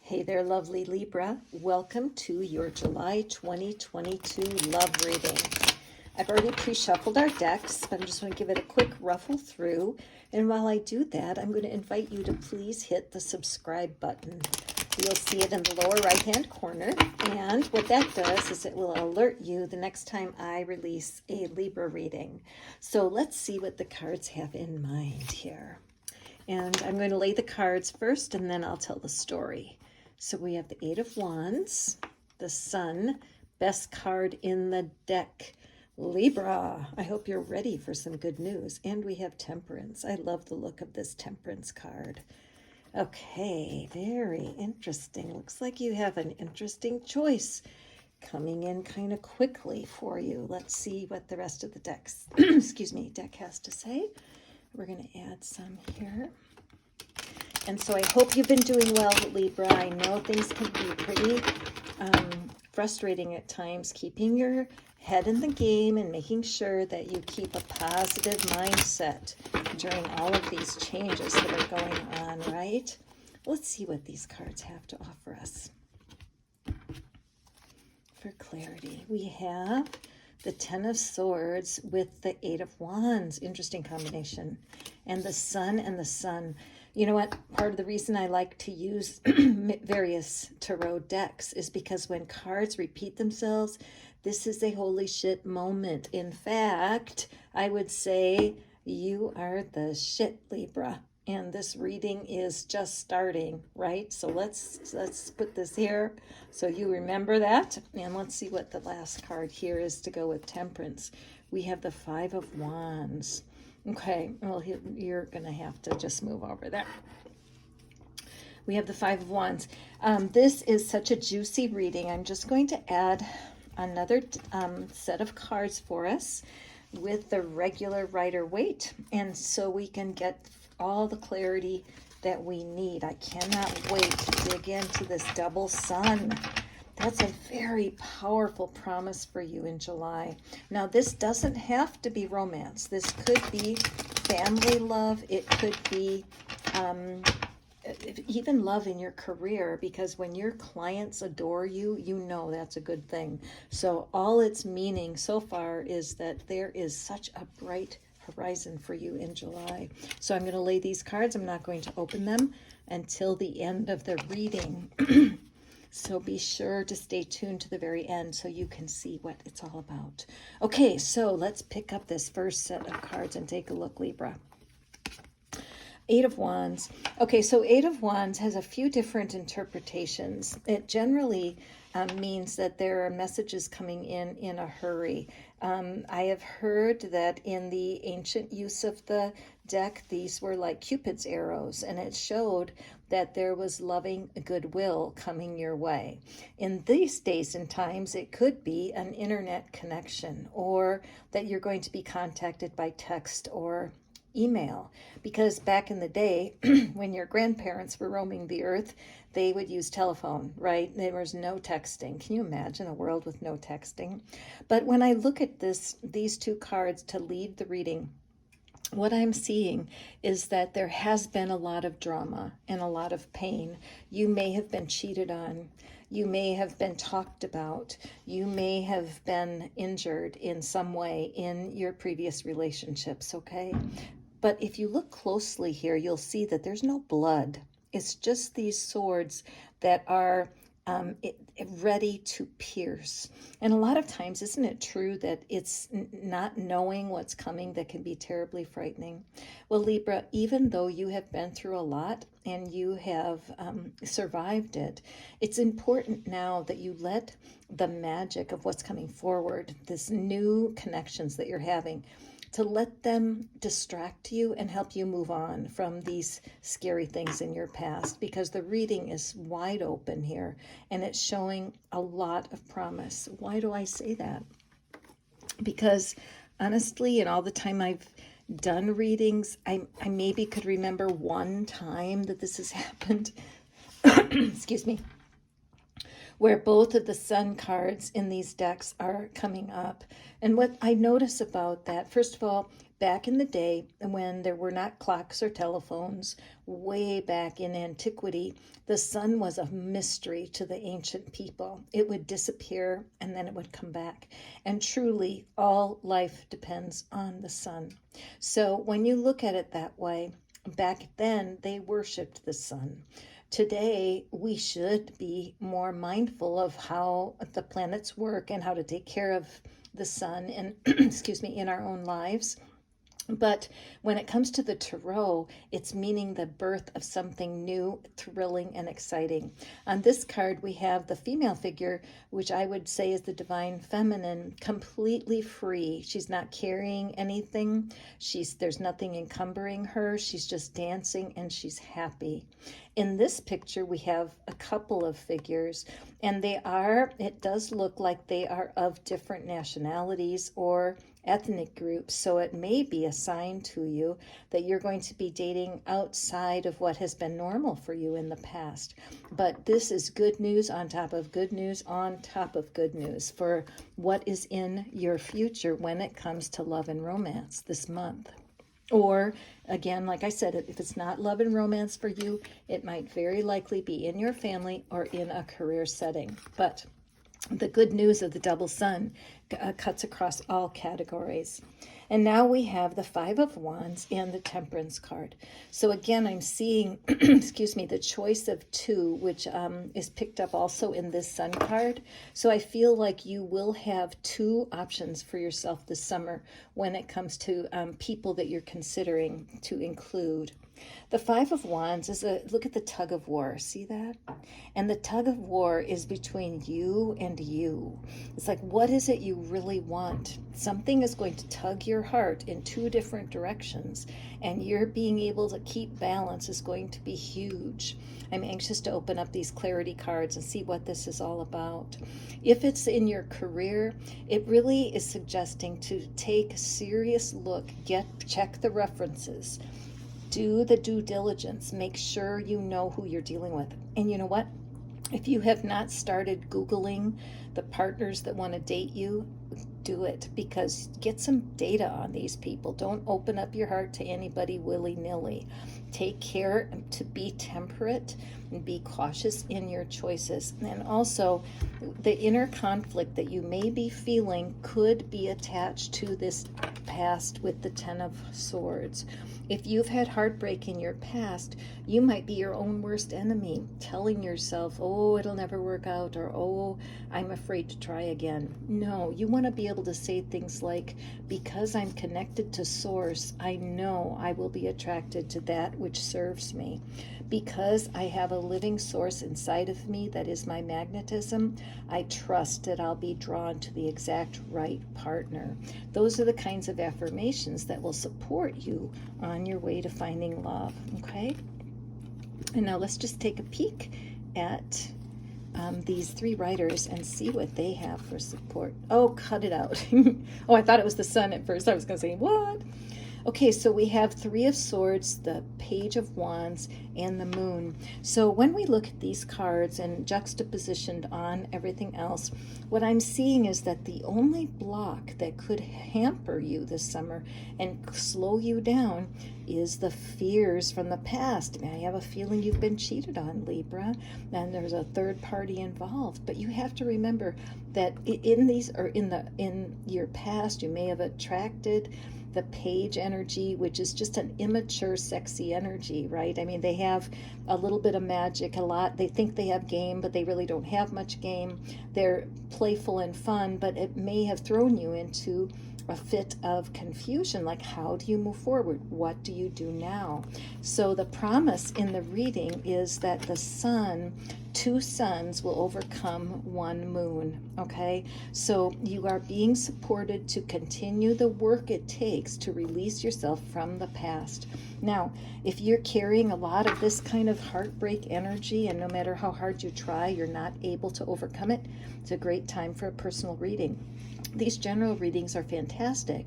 Hey there, lovely Libra. Welcome to your July 2022 love reading. I've already pre-shuffled our decks, but I'm just going to give it a quick ruffle through. And while I do that, I'm going to invite you to please hit the subscribe button. You'll see it in the lower right-hand corner. And what that does is it will alert you the next time I release a Libra reading. So let's see what the cards have in mind here. And I'm going to lay the cards first, and then I'll tell the story. So we have the Eight of Wands, the Sun, best card in the deck. Libra, I hope you're ready for some good news. And we have Temperance. I love the look of this Temperance card. Okay, very interesting. Looks like you have an interesting choice coming in kind of quickly for you. Let's see what the rest of the deck has to say. We're going to add some here. And so I hope you've been doing well, Libra. I know things can be pretty frustrating at times, keeping your head in the game and making sure that you keep a positive mindset during all of these changes that are going on, right? Let's see what these cards have to offer us. For clarity, we have the Ten of Swords with the Eight of Wands. Interesting combination. And the Sun and the Sun. You know what? Part of the reason I like to use various tarot decks is because when cards repeat themselves, this is a holy shit moment. In fact, I would say you are the shit, Libra. And this reading is just starting, right? So let's put this here so you remember that. And let's see what the last card here is to go with Temperance. We have the Five of Wands. Okay, well, you're going to have to just move over there. We have the Five of Wands. This is such a juicy reading. I'm just going to add another set of cards for us with the regular Rider-Waite, and so we can get all the clarity that we need. I cannot wait to dig into this double sun. That's a very powerful promise for you in July. Now, this doesn't have to be romance. This could be family love. It could be even love in your career, because when your clients adore you, you know that's a good thing. So all it's meaning so far is that there is such a bright horizon for you in July. So I'm going to lay these cards. I'm not going to open them until the end of the reading. So be sure to stay tuned to the very end so you can see what it's all about. Okay, so let's pick up this first set of cards and take a look, Libra. Eight of Wands. Okay, so Eight of Wands has a few different interpretations. It generally means that there are messages coming in a hurry. I have heard that in the ancient use of the deck, these were like Cupid's arrows, and it showed that there was loving goodwill coming your way. In these days and times, it could be an internet connection, or that you're going to be contacted by text or email, because back in the day when your grandparents were roaming the earth, they would use telephone, right? There was no texting. Can you imagine a world with no texting? But when I look at these two cards to lead the reading, what I'm seeing is that there has been a lot of drama and a lot of pain. You may have been cheated on. You may have been talked about. You may have been injured in some way in your previous relationships, okay? But if you look closely here, you'll see that there's no blood. It's just these swords that are ready to pierce. And a lot of times, isn't it true that it's not knowing what's coming that can be terribly frightening? Well, Libra, even though you have been through a lot and you have survived it, it's important now that you let the magic of what's coming forward, this new connections that you're having, to let them distract you and help you move on from these scary things in your past, because the reading is wide open here and it's showing a lot of promise. Why do I say that? Because honestly, in all the time I've done readings, I maybe could remember one time that this has happened. Excuse me. Where both of the sun cards in these decks are coming up. And what I notice about that, first of all, back in the day when there were not clocks or telephones, way back in antiquity, the sun was a mystery to the ancient people. It would disappear and then it would come back. And truly, all life depends on the sun. So when you look at it that way, back then they worshiped the sun. Today, we should be more mindful of how the planets work and how to take care of the sun and, excuse me, in our own lives. But when it comes to the tarot, it's meaning the birth of something new, thrilling, and exciting. On this card, we have the female figure, which I would say is the divine feminine, completely free. She's not carrying anything. There's nothing encumbering her. She's just dancing and she's happy. In this picture, we have a couple of figures, and it does look like they are of different nationalities or ethnic groups. So it may be a sign to you that you're going to be dating outside of what has been normal for you in the past. But this is good news on top of good news on top of good news for what is in your future when it comes to love and romance this month. Or again, like I said, if it's not love and romance for you, it might very likely be in your family or in a career setting. But the good news of the double sun cuts across all categories. And now we have the Five of Wands and the Temperance card. So again, I'm seeing, excuse me, the choice of two, which is picked up also in this sun card. So I feel like you will have two options for yourself this summer when it comes to people that you're considering to include. The Five of Wands is look at the tug of war. See that? And the tug of war is between you and you. It's like, what is it you really want? Something is going to tug your heart in two different directions, and you're being able to keep balance is going to be huge. I'm anxious to open up these clarity cards and see what this is all about. If it's in your career, it really is suggesting to take a serious look, check the references. Do the due diligence. Make sure you know who you're dealing with. And you know what? If you have not started Googling the partners that want to date you, do it, because get some data on these people. Don't open up your heart to anybody willy-nilly. Take care to be temperate and be cautious in your choices. And also, the inner conflict that you may be feeling could be attached to this past with the Ten of Swords. If you've had heartbreak in your past, you might be your own worst enemy, telling yourself, oh, it'll never work out, or oh, I'm afraid to try again. No, you want to be able to say things like, because I'm connected to Source, I know I will be attracted to that which serves me. Because I have a living source inside of me that is my magnetism, I trust that I'll be drawn to the exact right partner. Those are the kinds of affirmations that will support you on your way to finding love, okay? And now let's just take a peek at these three writers and see what they have for support. Oh, cut it out. Oh, I thought it was the sun at first. I was going to say, what? Okay, so we have Three of Swords, the Page of Wands, and the Moon. So when we look at these cards and juxtapositioned on everything else, what I'm seeing is that the only block that could hamper you this summer and slow you down is the fears from the past. I have a feeling you've been cheated on, Libra, and there's a third party involved. But you have to remember that in your past, you may have attracted the page energy, which is just an immature, sexy energy, right? I mean, they have a little bit of magic, they think they have game, but they really don't have much game. They're playful and fun, but it may have thrown you into a fit of confusion, like how do you move forward? What do you do now? So the promise in the reading is that two suns will overcome one moon, okay? So you are being supported to continue the work it takes to release yourself from the past. Now, if you're carrying a lot of this kind of heartbreak energy, and no matter how hard you try, you're not able to overcome it, it's a great time for a personal reading. These general readings are fantastic.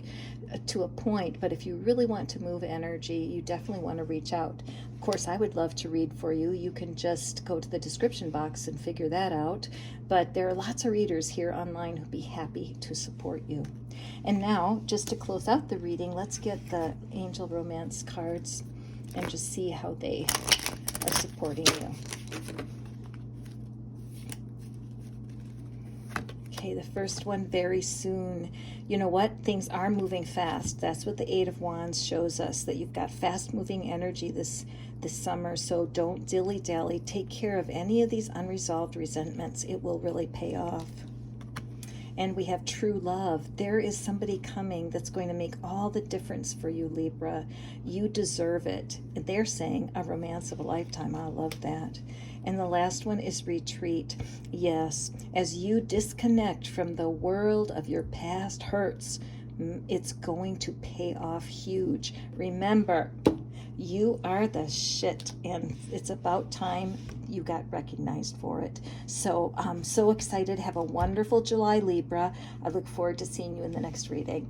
to a point, but if you really want to move energy, you definitely want to reach out. Of course, I would love to read for you. You can just go to the description box and figure that out. But there are lots of readers here online who'd be happy to support you. And now, just to close out the reading, let's get the Angel Romance cards and just see how they are supporting you. Okay, the first one, very soon. You know what? Things are moving fast. That's what the Eight of Wands shows us, that you've got fast-moving energy this summer, so don't dilly-dally. Take care of any of these unresolved resentments. It will really pay off. And we have true love. There is somebody coming that's going to make all the difference for you, Libra. You deserve it. They're saying a romance of a lifetime. I love that. And the last one is retreat. Yes, as you disconnect from the world of your past hurts, it's going to pay off huge. Remember, you are the shit, and it's about time you got recognized for it. So I'm so excited. Have a wonderful July, Libra. I look forward to seeing you in the next reading.